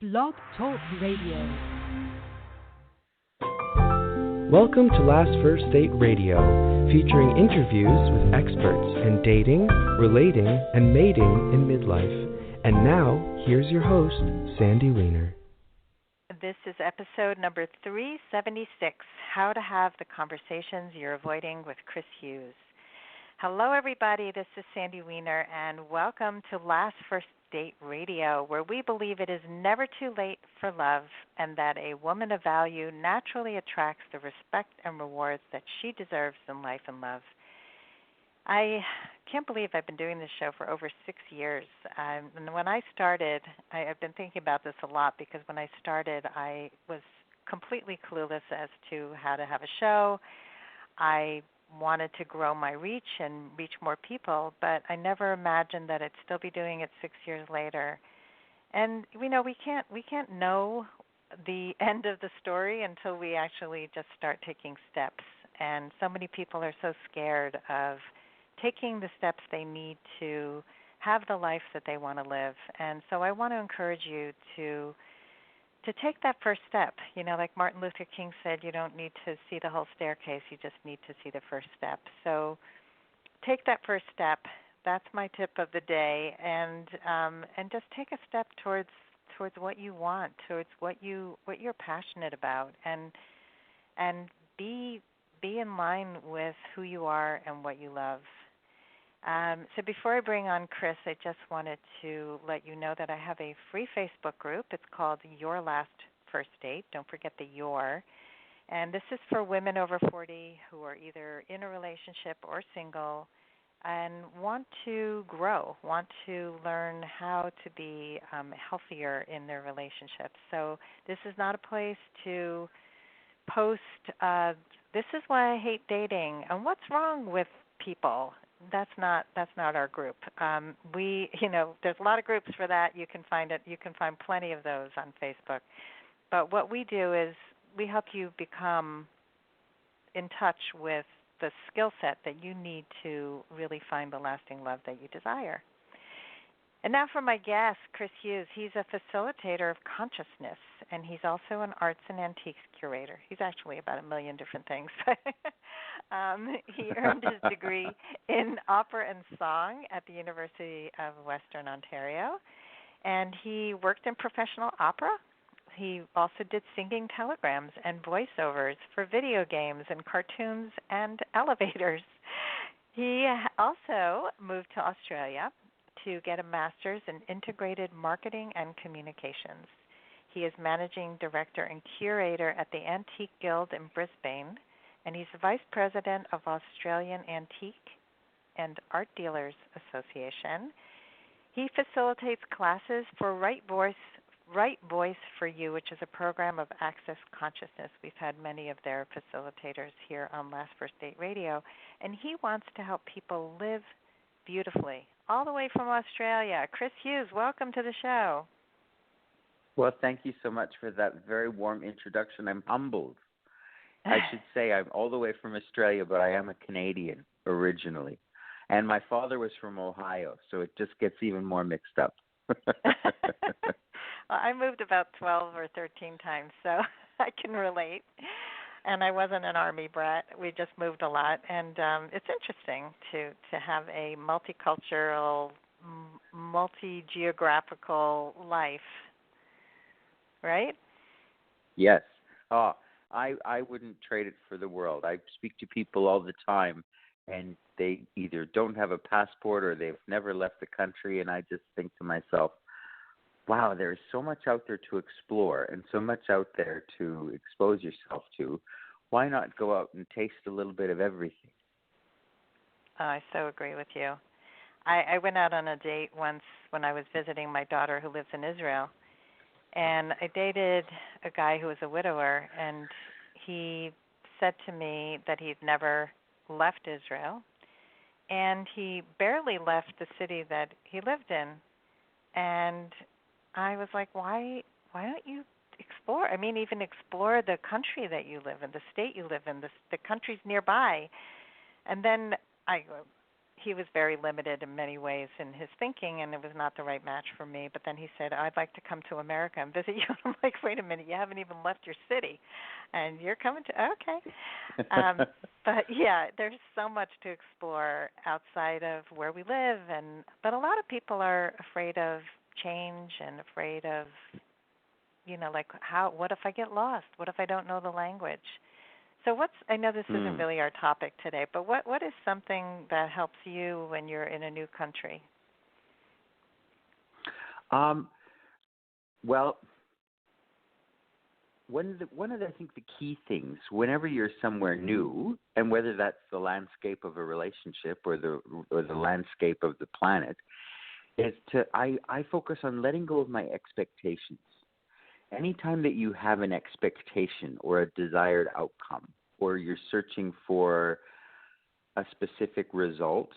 Blog Talk Radio. Welcome to Last First Date Radio, featuring interviews with experts in dating, relating, and mating in midlife. And now, here's your host, Sandy Weiner. This is episode number 376, How to Have the Conversations You're Avoiding with Chris Hughes. Hello, everybody. This is Sandy Weiner, and welcome to Last First Date Radio, where we believe it is never too late for love and that a woman of value naturally attracts the respect and rewards that she deserves in life and love. I can't believe I've been doing this show for over 6 years. And when I started, I've been thinking about this a lot because when I started, I was completely clueless as to how to have a show. I wanted to grow my reach and reach more people, but I never imagined that I'd still be doing it 6 years later. And we can't know the end of the story until we actually just start taking steps. And so many people are so scared of taking the steps they need to have the life that they want to live. And so I want to encourage you to take that first step. You know, like Martin Luther King said, you don't need to see the whole staircase, you just need to see the first step. So take that first step. That's my tip of the day, and just take a step towards what you want, towards what you're passionate about, and be in line with who you are and what you love. So before I bring on Chris, I just wanted to let you know that I have a free Facebook group. It's called Your Last First Date. Don't forget the your. And this is for women over 40 who are either in a relationship or single and want to grow, want to learn how to be healthier in their relationships. So this is not a place to post, this is why I hate dating, and what's wrong with people. That's not our group. There's a lot of groups for that. You can find plenty of those on Facebook. But what we do is we help you become in touch with the skill set that you need to really find the lasting love that you desire. And now for my guest, Chris Hughes. He's a facilitator of consciousness, and he's also an arts and antiques curator. He's actually about a million different things. He earned his degree in opera and song at the University of Western Ontario, and he worked in professional opera. He also did singing telegrams and voiceovers for video games and cartoons and elevators. He also moved to Australia to get a master's in integrated marketing and communications. He is managing director and curator at the Antique Guild in Brisbane, and he's the vice president of Australian Antique and Art Dealers Association. He facilitates classes for Right Voice for You, which is a program of Access Consciousness. We've had many of their facilitators here on Last First Date Radio, and he wants to help people live beautifully, all the way from Australia. Chris Hughes, welcome to the show. Well, thank you so much for that very warm introduction. I'm humbled. I should say I'm all the way from Australia, but I am a Canadian originally. And my father was from Ohio, so it just gets even more mixed up. Well, I moved about 12 or 13 times, so I can relate. And I wasn't an army brat. We just moved a lot. And it's interesting to have a multicultural, multi-geographical life, right? Yes. Oh, I wouldn't trade it for the world. I speak to people all the time, and they either don't have a passport or they've never left the country, and I just think to myself, wow, there's so much out there to explore and so much out there to expose yourself to. Why not go out and taste a little bit of everything? I so agree with you. I went out on a date once when I was visiting my daughter who lives in Israel, and I dated a guy who was a widower, and he said to me that he'd never left Israel, and he barely left the city that he lived in. And I was like, why don't you explore? I mean, even explore the country that you live in, the state you live in, the countries nearby. And then he was very limited in many ways in his thinking, and it was not the right match for me. But then he said, I'd like to come to America and visit you. I'm like, wait a minute, you haven't even left your city, and you're coming to, okay. But, yeah, there's so much to explore outside of where we live. But a lot of people are afraid of change and afraid of, like, what if I get lost? What if I don't know the language? So I know this isn't really our topic today, but what is something that helps you when you're in a new country? Well, one of the, I think the key things whenever you're somewhere new, and whether that's the landscape of a relationship or the landscape of the planet, is I focus on letting go of my expectations. Anytime that you have an expectation or a desired outcome, or you're searching for a specific result,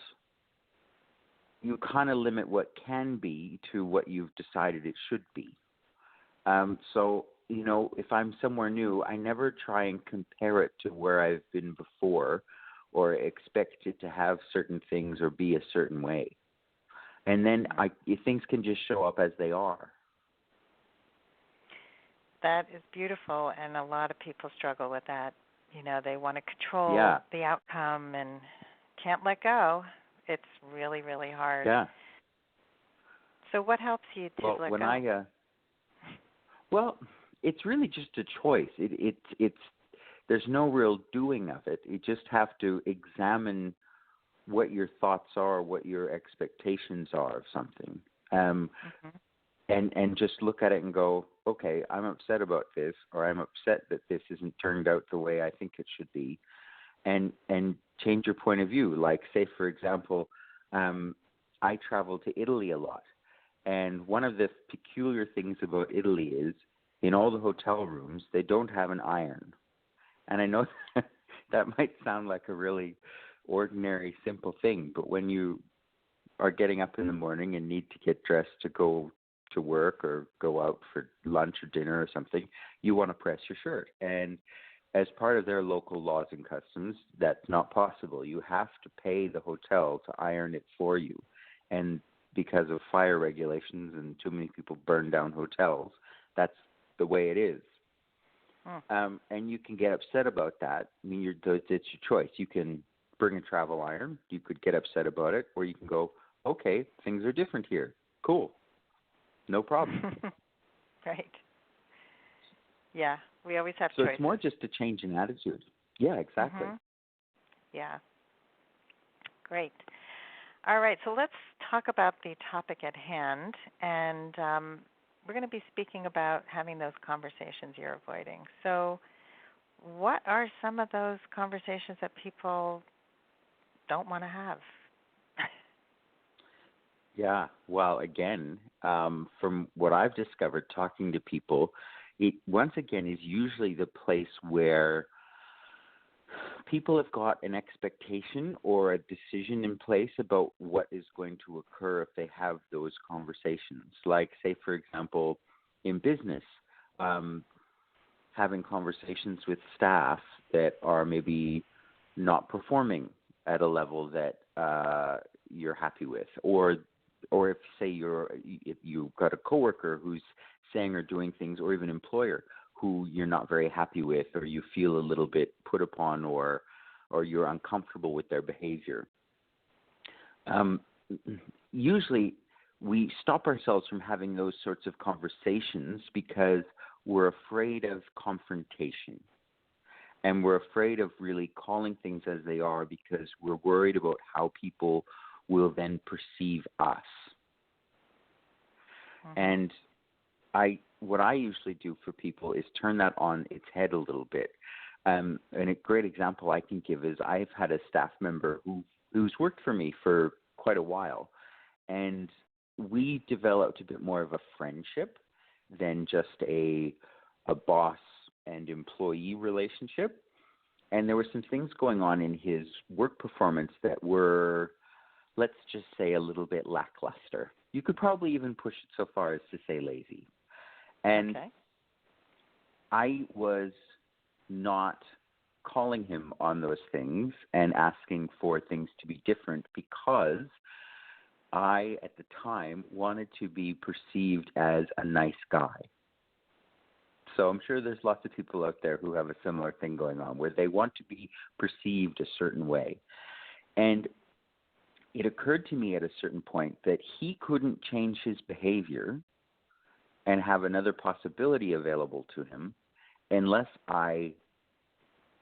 you kind of limit what can be to what you've decided it should be. So, if I'm somewhere new, I never try and compare it to where I've been before or expect it to have certain things or be a certain way. And then things can just show up as they are. That is beautiful, and a lot of people struggle with that. They want to control the outcome and can't let go. It's really, really hard. Yeah. So what helps you to let go? Well, it's really just a choice. It's there's no real doing of it. You just have to examine what your thoughts are, what your expectations are of something. And just look at it and go, okay, I'm upset about this, or I'm upset that this isn't turned out the way I think it should be, and change your point of view. Like, say, for example, I travel to Italy a lot, and one of the peculiar things about Italy is in all the hotel rooms, they don't have an iron. And I know that might sound like a really ordinary, simple thing, but when you are getting up in the morning and need to get dressed to go to work or go out for lunch or dinner or something, you want to press your shirt. And as part of their local laws and customs, that's not possible. You have to pay the hotel to iron it for you. And because of fire regulations and too many people burn down hotels, that's the way it is. And you can get upset about that. I mean, it's your choice. You can bring a travel iron. You could get upset about it, or you can go, okay, things are different here. Cool. No problem. Right. Yeah, we always have choices. So choices. it's more just a change in attitude. Yeah, exactly. Yeah. Great. All right, so let's talk about the topic at hand. And we're going to be speaking about having those conversations you're avoiding. So what are some of those conversations that people don't want to have? Yeah, well, again, from what I've discovered talking to people, it once again is usually the place where people have got an expectation or a decision in place about what is going to occur if they have those conversations. Like, say, for example, in business, having conversations with staff that are maybe not performing at a level that you're happy with, or if, say, you've got a coworker who's saying or doing things, or even employer who you're not very happy with, or you feel a little bit put upon, or you're uncomfortable with their behavior. Usually we stop ourselves from having those sorts of conversations because we're afraid of confrontation. And we're afraid of really calling things as they are because we're worried about how people will then perceive us. And what I usually do for people is turn that on its head a little bit. And a great example I can give is I've had a staff member who's worked for me for quite a while, and we developed a bit more of a friendship than just a boss and employee relationship. And there were some things going on in his work performance that were, let's just say, a little bit lackluster. You could probably even push it so far as to say lazy. And I was not calling him on those things and asking for things to be different because I, at the time, wanted to be perceived as a nice guy. So I'm sure there's lots of people out there who have a similar thing going on where they want to be perceived a certain way. And it occurred to me at a certain point that he couldn't change his behavior and have another possibility available to him unless I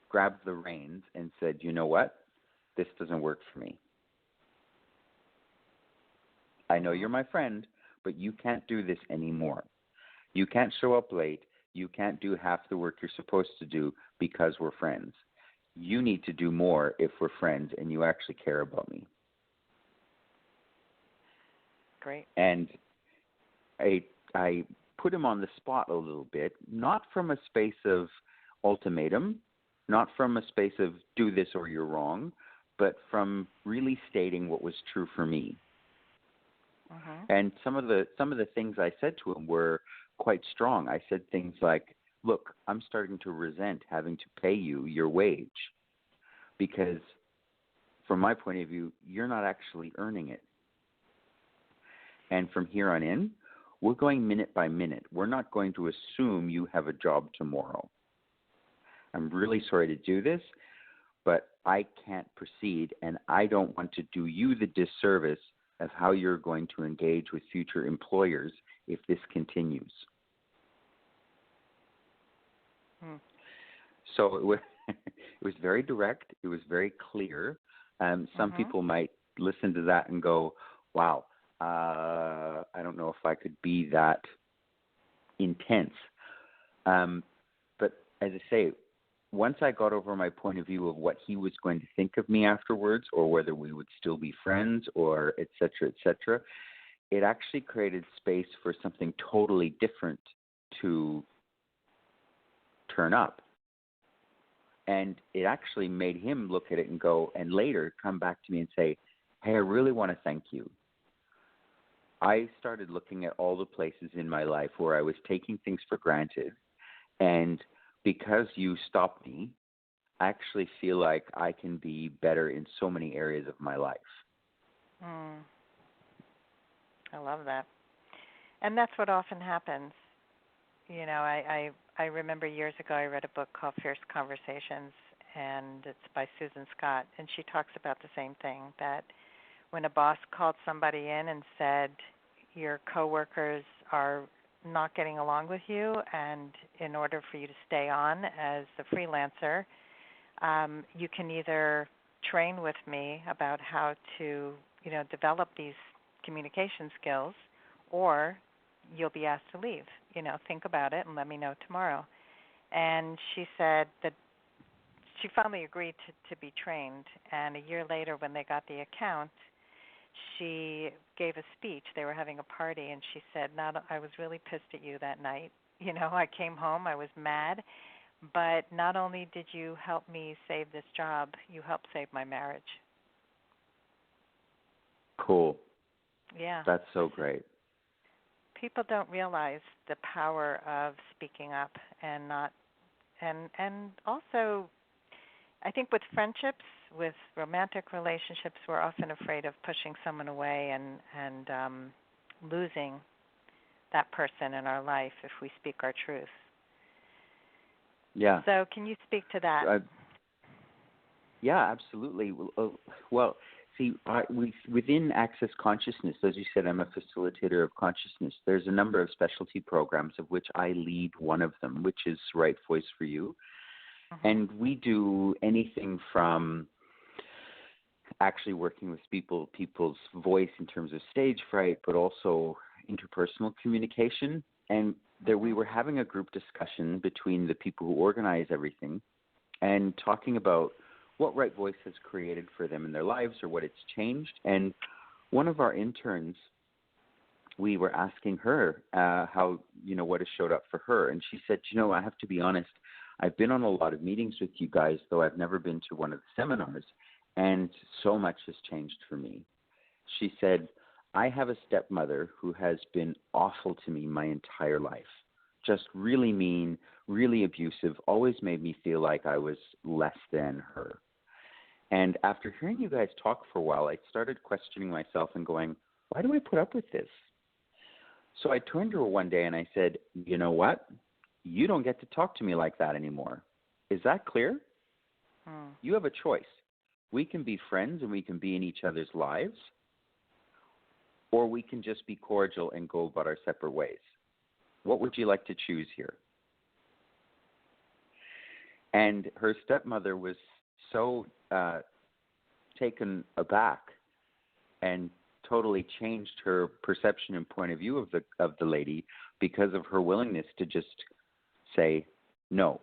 grabbed the reins and said, you know what, this doesn't work for me. I know you're my friend, but you can't do this anymore. You can't show up late. You can't do half the work you're supposed to do because we're friends. You need to do more if we're friends and you actually care about me. Great. And I put him on the spot a little bit, not from a space of ultimatum, not from a space of do this or you're wrong, but from really stating what was true for me. Mm-hmm. And some of the things I said to him were quite strong. I said things like, look, I'm starting to resent having to pay you your wage because from my point of view, you're not actually earning it. And from here on in, we're going minute by minute. We're not going to assume you have a job tomorrow. I'm really sorry to do this, but I can't proceed, and I don't want to do you the disservice of how you're going to engage with future employers if this continues. So it was very direct. It was very clear. Some people might listen to that and go, wow, I don't know if I could be that intense. But as I say, once I got over my point of view of what he was going to think of me afterwards, or whether we would still be friends, or et cetera, it actually created space for something totally different to turn up. And it actually made him look at it and go, and later come back to me and say, hey, I really want to thank you. I started looking at all the places in my life where I was taking things for granted, and because you stopped me, I actually feel like I can be better in so many areas of my life. I love that. And that's what often happens. You know, I remember years ago I read a book called Fierce Conversations, and it's by Susan Scott, and she talks about the same thing, that when a boss called somebody in and said, your coworkers are not getting along with you, and in order for you to stay on as a freelancer, you can either train with me about how to, develop these communication skills, or you'll be asked to leave. Think about it and let me know tomorrow. And she said that she finally agreed to be trained, and a year later when they got the account, she gave a speech. They were having a party, and she said, I was really pissed at you that night. I came home, I was mad, but not only did you help me save this job, you helped save my marriage. Cool. Yeah. That's so great. People don't realize the power of speaking up and also I think with friendships, with romantic relationships, we're often afraid of pushing someone away and losing that person in our life if we speak our truth. Yeah. So can you speak to that? Yeah, absolutely. Well, see, within Access Consciousness, as you said, I'm a facilitator of consciousness. There's a number of specialty programs, of which I lead one of them, which is Right Voice for You. And we do anything from actually working with people's voice in terms of stage fright, but also interpersonal communication. And there we were having a group discussion between the people who organize everything and talking about what Right Voice has created for them in their lives or what it's changed. And one of our interns, we were asking her how, what has showed up for her. And she said, I have to be honest, I've been on a lot of meetings with you guys, though I've never been to one of the seminars, and so much has changed for me. She said, I have a stepmother who has been awful to me my entire life, just really mean, really abusive, always made me feel like I was less than her. And after hearing you guys talk for a while, I started questioning myself and going, why do I put up with this? So I turned to her one day and I said, you know what? You don't get to talk to me like that anymore. Is that clear? You have a choice. We can be friends and we can be in each other's lives, or we can just be cordial and go about our separate ways. What would you like to choose here? And her stepmother was so taken aback and totally changed her perception and point of view of the lady because of her willingness to just say, no,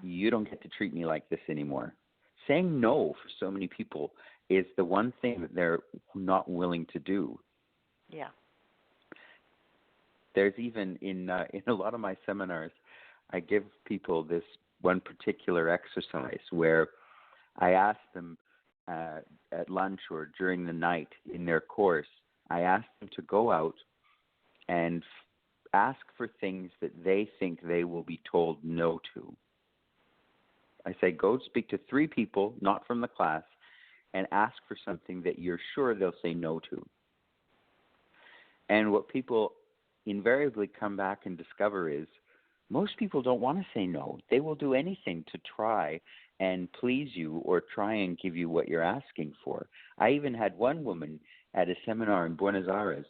you don't get to treat me like this anymore. Saying no for so many people is the one thing that they're not willing to do. Yeah. There's even in a lot of my seminars, I give people this one particular exercise where I ask them at lunch or during the night in their course, I ask them to go out and ask for things that they think they will be told no to. I say, go speak to 3 people, not from the class, and ask for something that you're sure they'll say no to. And what people invariably come back and discover is most people don't want to say no. They will do anything to try and please you or try and give you what you're asking for. I even had one woman at a seminar in Buenos Aires.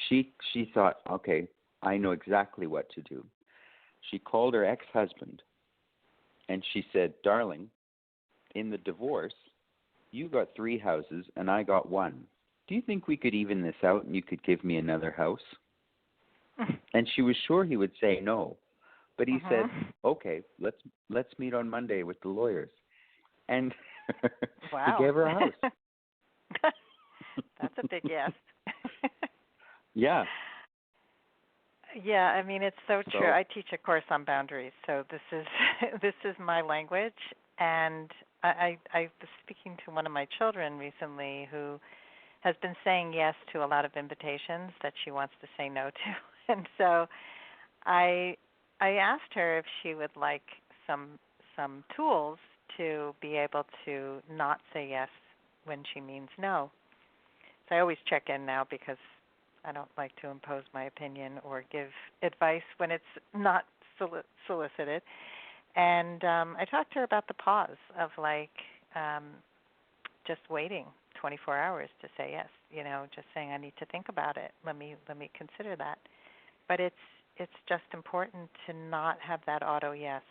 She thought, okay, I know exactly what to do. She called her ex-husband and she said, darling, in the divorce, you got 3 houses and I got 1. Do you think we could even this out and you could give me another house? And she was sure he would say no. But he said, okay, let's meet on Monday with the lawyers. And wow. He gave her a house. That's a big yes. Yeah. Yeah, I mean, it's so true. I teach a course on boundaries, so this is my language. And I was speaking to one of my children recently who has been saying yes to a lot of invitations that she wants to say no to. And so I asked her if she would like some tools to be able to not say yes when she means no. So I always check in now because I don't like to impose my opinion or give advice when it's not solicited. And I talked to her about the pause of just waiting 24 hours to say yes. Just saying I need to think about it. Let me consider that. But it's just important to not have that auto yes.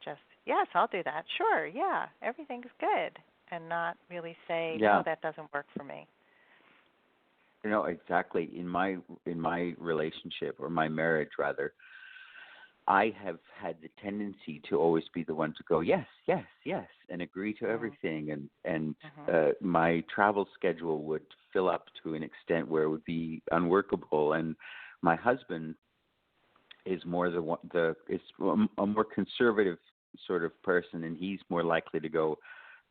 Just, yes, I'll do that. Sure, yeah, everything's good. And not really say, no, that doesn't work for me. Exactly. In my relationship, or my marriage rather, I have had the tendency to always be the one to go, yes, yes, yes, and agree to everything. And my travel schedule would fill up to an extent where it would be unworkable. And my husband is more is a more conservative sort of person, and he's more likely to go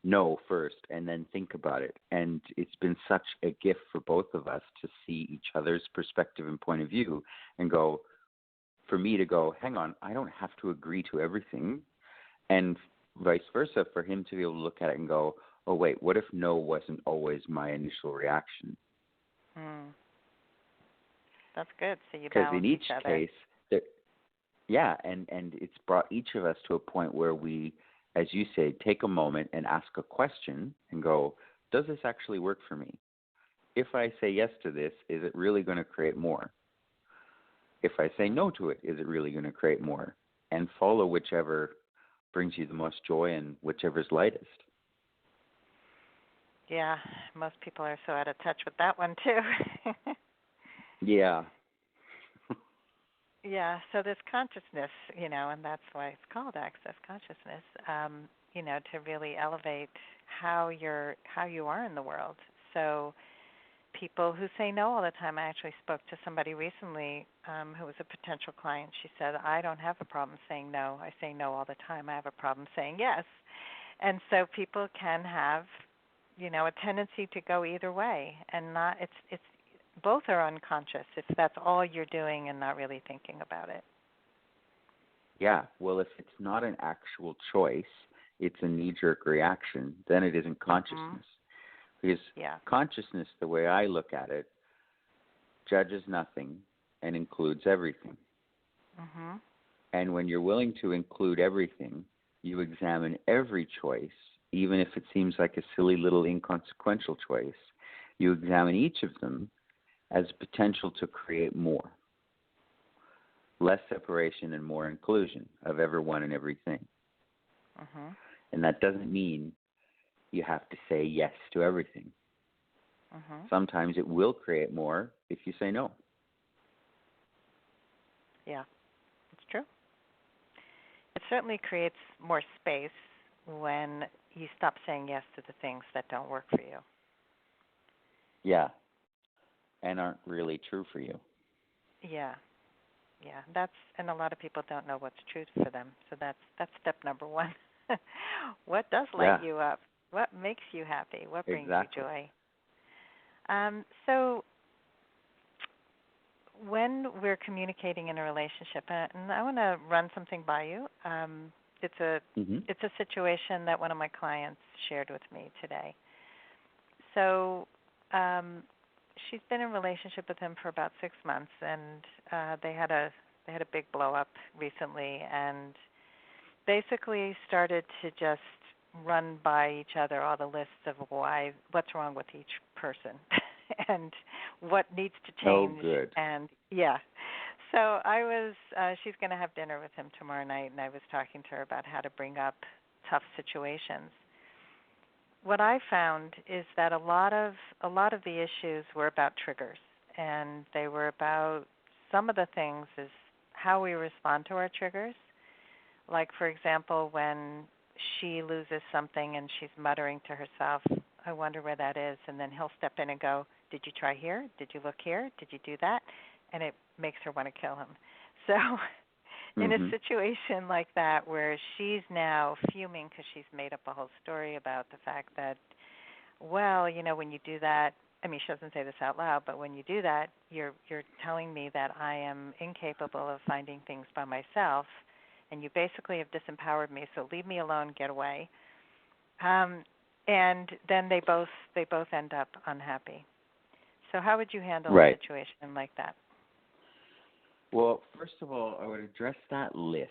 no first and then think about it. And it's been such a gift for both of us to see each other's perspective and point of view and go, for me to go, hang on, I don't have to agree to everything, and vice versa, for him to be able to look at it and go, oh wait, what if no wasn't always my initial reaction? That's good. So you balance each other. Because in each case, and it's brought each of us to a point where we, as you say, take a moment and ask a question and go, does this actually work for me? If I say yes to this, is it really going to create more? If I say no to it, is it really going to create more? And follow whichever brings you the most joy and whichever's lightest. Yeah, most people are so out of touch with that one too. Yeah. Yeah, so this consciousness, and that's why it's called Access Consciousness, to really elevate how you are in the world. So people who say no all the time. I actually spoke to somebody recently who was a potential client. She said, I don't have a problem saying no. I say no all the time. I have a problem saying yes. And so people can have, a tendency to go either way, and both are unconscious if that's all you're doing and not really thinking about it. Yeah, well, if it's not an actual choice, it's a knee-jerk reaction, then it isn't consciousness. Because consciousness, the way I look at it, judges nothing and includes everything. Mm-hmm. And when you're willing to include everything, you examine every choice, even if it seems like a silly little inconsequential choice. You examine each of them as potential to create more. Less separation and more inclusion of everyone and everything. Mm-hmm. And that doesn't mean you have to say yes to everything. Mm-hmm. Sometimes it will create more if you say no. Yeah, it's true. It certainly creates more space when you stop saying yes to the things that don't work for you. Yeah, and aren't really true for you. Yeah, and a lot of people don't know what's true for them. So that's step number one. What does light you up? What makes you happy? What brings you joy? So when we're communicating in a relationship, and I want to run something by you. It's a situation that one of my clients shared with me today. So she's been in a relationship with him for about 6 months, and they had a big blow up recently, and basically started to just run by each other all the lists of what's wrong with each person and what needs to change. Oh, good. And so she's going to have dinner with him tomorrow night, and I was talking to her about how to bring up tough situations. What I found is that a lot of the issues were about triggers, and they were about some of the things is how we respond to our triggers. Like, for example, when she loses something and she's muttering to herself, I wonder where that is, and then he'll step in and go, did you try here? Did you look here? Did you do that? And it makes her want to kill him. So in a situation like that where she's now fuming because she's made up a whole story about the fact that, well, when you do that, I mean, she doesn't say this out loud, but when you do that, you're telling me that I am incapable of finding things by myself, and you basically have disempowered me, so leave me alone, get away. And then they both end up unhappy. So how would you handle a situation like that? Well, first of all, I would address that list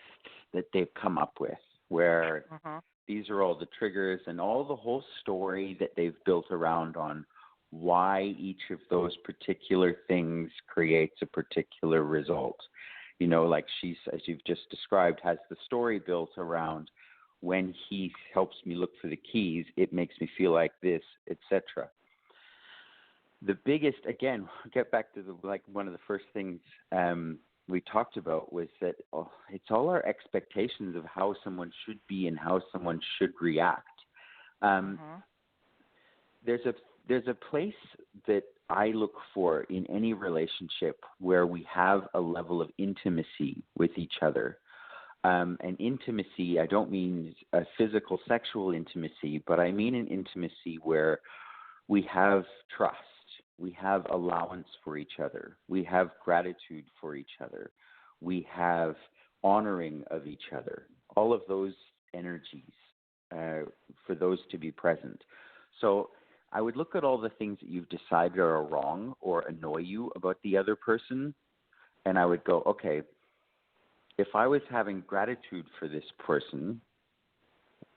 that they've come up with, where these are all the triggers and all the whole story that they've built around on why each of those particular things creates a particular result. Like she's, as you've just described, has the story built around when he helps me look for the keys, it makes me feel like this, etc. The biggest, again, get back to one of the first things we talked about was that it's all our expectations of how someone should be and how someone should react. There's a place that I look for in any relationship where we have a level of intimacy with each other. And intimacy, I don't mean a physical, sexual intimacy, but I mean an intimacy where we have trust, we have allowance for each other, we have gratitude for each other, we have honoring of each other, all of those energies for those to be present. So I would look at all the things that you've decided are wrong or annoy you about the other person, and I would go, okay, if I was having gratitude for this person,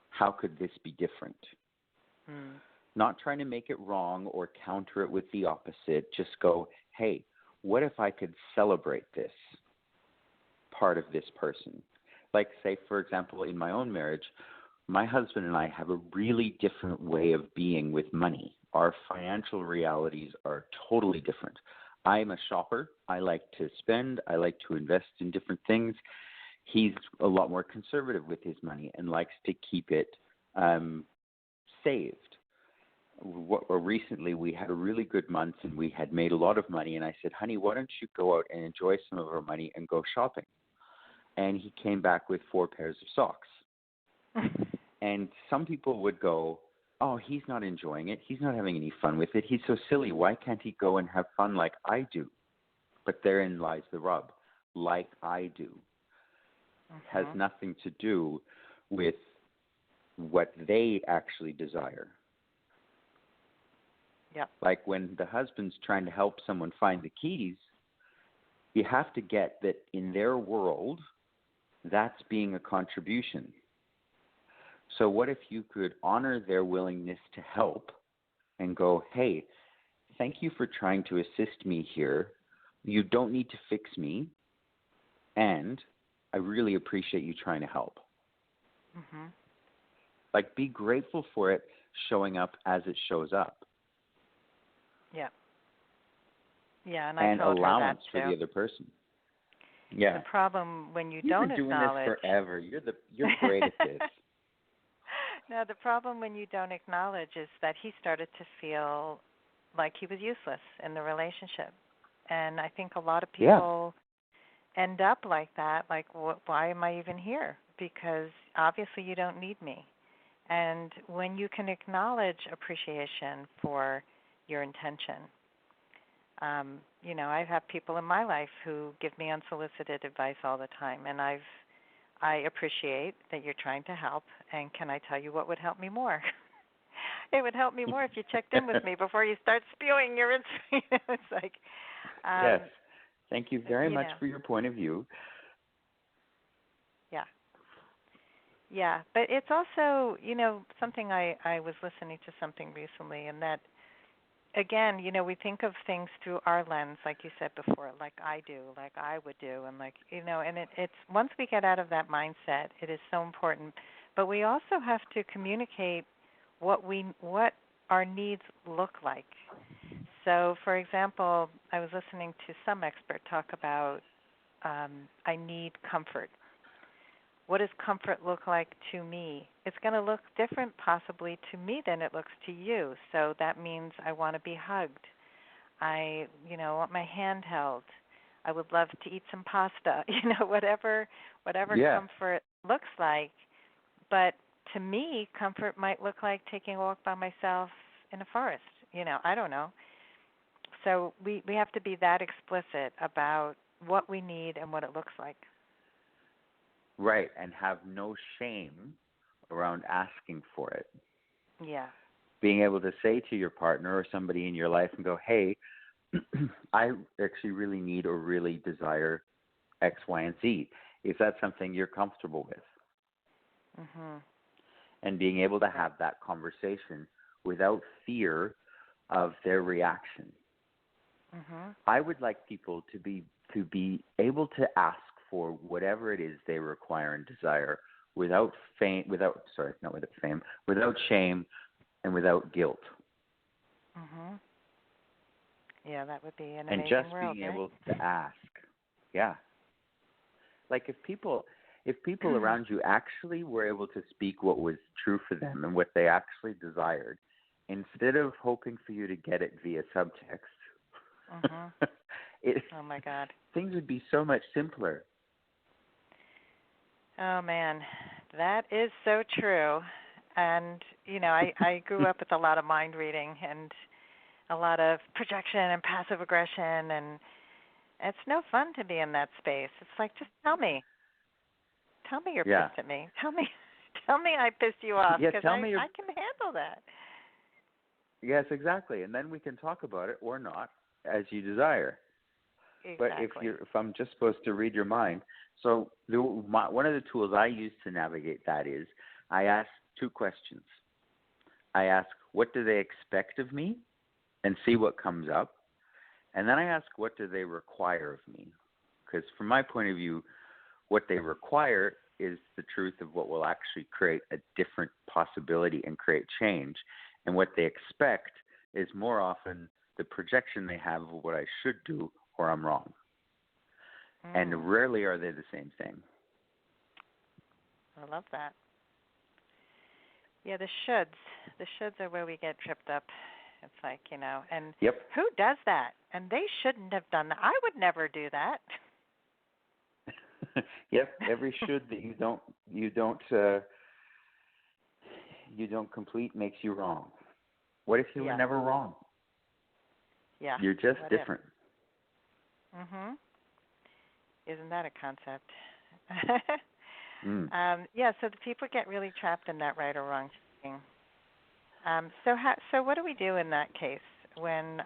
how could this be different? Not trying to make it wrong or counter it with the opposite. Just go, hey, what if I could celebrate this part of this person? Like, say, for example, in my own marriage, my husband and I have a really different way of being with money. Our financial realities are totally different. I'm a shopper. I like to spend. I like to invest in different things. He's a lot more conservative with his money and likes to keep it saved. Recently, we had a really good month and we had made a lot of money. And I said, honey, why don't you go out and enjoy some of our money and go shopping? And he came back with 4 pairs of socks. And some people would go, oh, he's not enjoying it. He's not having any fun with it. He's so silly. Why can't he go and have fun like I do? But therein lies the rub. Like I do. Has nothing to do with what they actually desire. Yep. Like when the husband's trying to help someone find the keys, you have to get that in their world, that's being a contribution. So what if you could honor their willingness to help and go, hey, thank you for trying to assist me here. You don't need to fix me, and I really appreciate you trying to help. Mm-hmm. Like, be grateful for it showing up as it shows up. Yeah. Yeah, and I told her that allowance too. for the other person. Yeah. The problem when You've don't been doing acknowledge this forever. You're great at this. No, the problem when you don't acknowledge is that he started to feel like he was useless in the relationship. And I think a lot of people end up like that, like, why am I even here? Because obviously you don't need me. And when you can acknowledge appreciation for your intention, I've had people in my life who give me unsolicited advice all the time, and I appreciate that you're trying to help, and can I tell you what would help me more? It would help me more if you checked in with me before you start spewing your it's like yes. Thank you very much for your point of view. Yeah. Yeah, but it's also, something I was listening to something recently, and that, again, we think of things through our lens, like you said before, like I do, like I would do, and and it's once we get out of that mindset, it is so important. But we also have to communicate what our needs look like. So, for example, I was listening to some expert talk about I need comfort. What does comfort look like to me? It's going to look different possibly to me than it looks to you. So that means I want to be hugged. I, want my hand held. I would love to eat some pasta. Whatever comfort looks like. But to me, comfort might look like taking a walk by myself in a forest. I don't know. So we have to be that explicit about what we need and what it looks like. Right, and have no shame around asking for it. Yeah. Being able to say to your partner or somebody in your life and go, hey, I actually really need or really desire X, Y, and Z. Is that something you're comfortable with? Mm-hmm. And being able to have that conversation without fear of their reaction. Mm-hmm. I would like people to be able to ask for whatever it is they require and desire without shame, and without guilt. Mm-hmm. Yeah, that would be an and amazing just world, being right? able to ask. Yeah. Like if people around you actually were able to speak what was true for them and what they actually desired, instead of hoping for you to get it via subtext, mm-hmm. Oh my God. Things would be so much simpler. Oh man, that is so true. And I grew up with a lot of mind reading and a lot of projection and passive aggression, and it's no fun to be in that space. It's like, just tell me you're pissed at me. Tell me I pissed you off, because I can handle that. Yes, exactly. And then we can talk about it or not as you desire. Exactly. But if I'm just supposed to read your mind, so one of the tools I use to navigate that is I ask two questions. I ask, what do they expect of me, and see what comes up. And then I ask, what do they require of me? Because from my point of view, what they require is the truth of what will actually create a different possibility and create change. And what they expect is more often the projection they have of what I should do or I'm wrong. And rarely are they the same thing. I love that. Yeah, the shoulds. The shoulds are where we get tripped up. It's like, and who does that? And they shouldn't have done that. I would never do that. Yep, every should that you don't you don't complete makes you wrong. What if you were never wrong? Yeah. You're just What different. Mhm. Isn't that a concept? So the people get really trapped in that right or wrong thing. So what do we do in that case when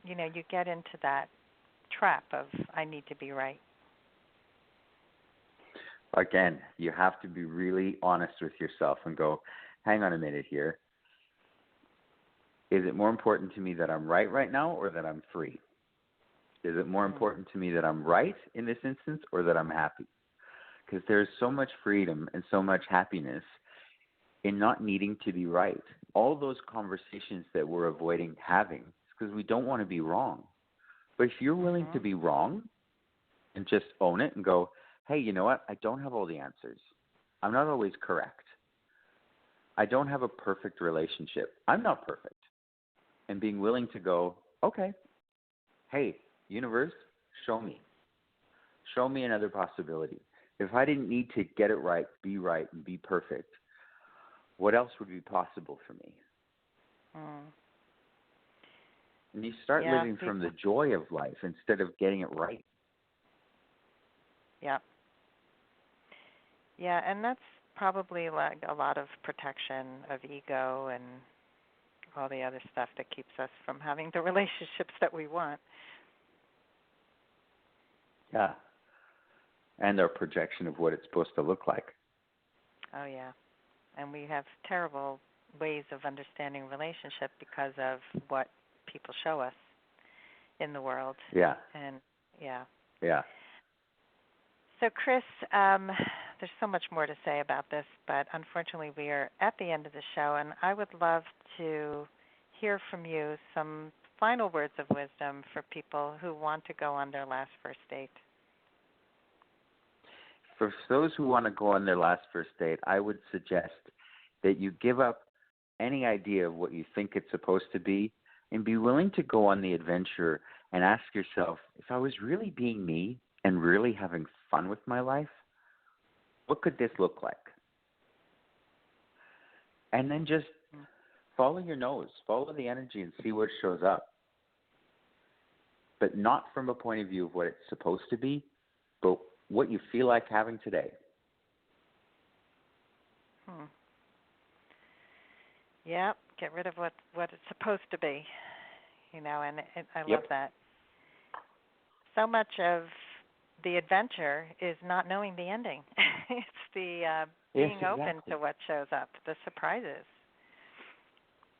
you get into that trap of I need to be right? Again, you have to be really honest with yourself and go, hang on a minute here. Is it more important to me that I'm right now or that I'm free? Is it more important to me that I'm right in this instance or that I'm happy? Because there's so much freedom and so much happiness in not needing to be right. All those conversations that we're avoiding having is because we don't want to be wrong. But if you're willing to be wrong and just own it and go, hey, you know what? I don't have all the answers. I'm not always correct. I don't have a perfect relationship. I'm not perfect. And being willing to go, okay, hey, universe, show me. Show me another possibility. If I didn't need to get it right, and be perfect, what else would be possible for me? And you start living from the joy of life instead of getting it right. Yeah. Yeah, and that's probably like a lot of protection of ego and all the other stuff that keeps us from having the relationships that we want. Yeah. And our projection of what it's supposed to look like. Oh, yeah. And we have terrible ways of understanding relationship because of what people show us in the world. Yeah. And, yeah. Yeah. So, Chris, there's so much more to say about this, but unfortunately we are at the end of the show, and I would love to hear from you some final words of wisdom for people who want to go on their last first date. For those who want to go on their last first date, I would suggest that you give up any idea of what you think it's supposed to be and be willing to go on the adventure and ask yourself, if I was really being me and really having fun with my life, what could this look like? And then just follow your nose, follow the energy and see what shows up. But not from a point of view of what it's supposed to be, but what you feel like having today. Yeah, get rid of what it's supposed to be, and I love that. So much of the adventure is not knowing the ending. It's the being open to what shows up, the surprises.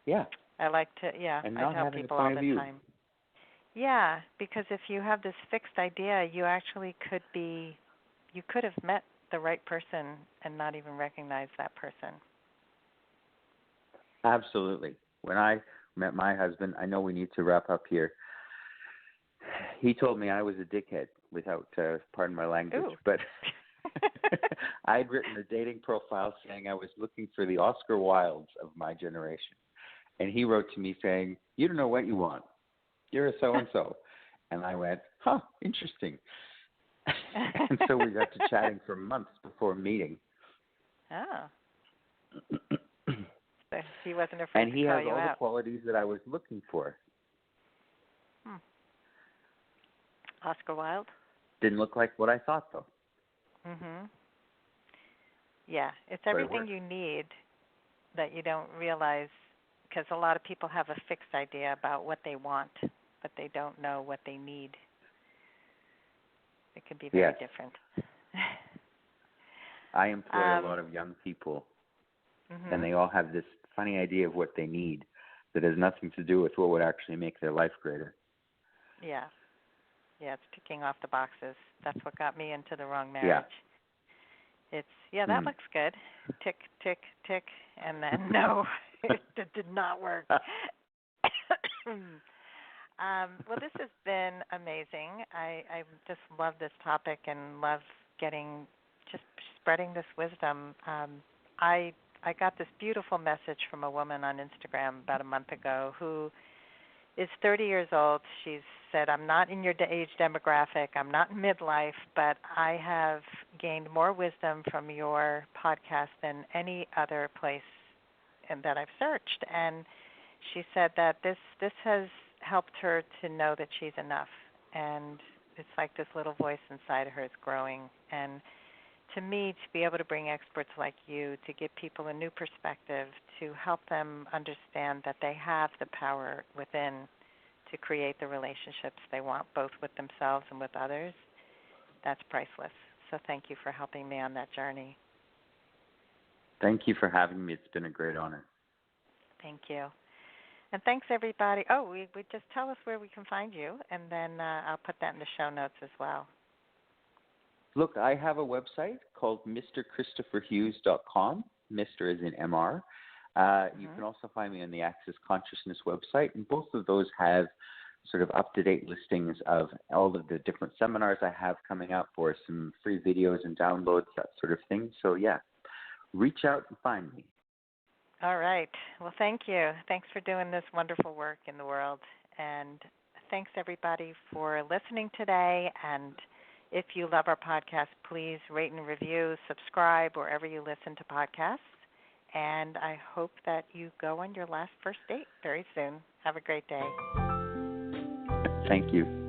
Yeah. I like to, and I tell people all the time. Yeah, because if you have this fixed idea, you actually could have met the right person and not even recognize that person. Absolutely. When I met my husband, I know we need to wrap up here. He told me I was a dickhead without, pardon my language, but I'd written a dating profile saying I was looking for the Oscar Wildes of my generation. And he wrote to me saying, you don't know what you want. You're a so-and-so. And I went, interesting. And so we got to chatting for months before meeting. So he wasn't afraid to call you out. And he has all the qualities that I was looking for. Oscar Wilde? Didn't look like what I thought, though. Yeah, it's everything you need that you don't realize, because a lot of people have a fixed idea about what they want, but they don't know what they need. It can be very different. I employ a lot of young people, and they all have this funny idea of what they need that has nothing to do with what would actually make their life greater. Yeah. Yeah, it's ticking off the boxes. That's what got me into the wrong marriage. It's, that looks good. Tick, tick, tick. And then, no, it did not work. Well, this has been amazing. I just love this topic and love spreading this wisdom. I got this beautiful message from a woman on Instagram about a month ago who is 30 years old. She said, I'm not in your age demographic, I'm not in midlife, but I have gained more wisdom from your podcast than any other place and that I've searched. And she said that this has helped her to know that she's enough, and it's like this little voice inside of her is growing. And to me, to be able to bring experts like you to give people a new perspective, to help them understand that they have the power within to create the relationships they want, both with themselves and with others, that's priceless. So thank you for helping me on that journey. Thank you for having me. It's been a great honor. Thank you. And thanks, everybody. Oh, we just tell us where we can find you, and then I'll put that in the show notes as well. Look, I have a website called MrChristopherHughes.com, Mr. as in MR. You can also find me on the Access Consciousness website, and both of those have sort of up-to-date listings of all of the different seminars I have coming up, or some free videos and downloads, that sort of thing. So, yeah, reach out and find me. All right. Well, thank you. Thanks for doing this wonderful work in the world. And thanks, everybody, for listening today. And if you love our podcast, please rate and review, subscribe wherever you listen to podcasts. And I hope that you go on your last first date very soon. Have a great day. Thank you.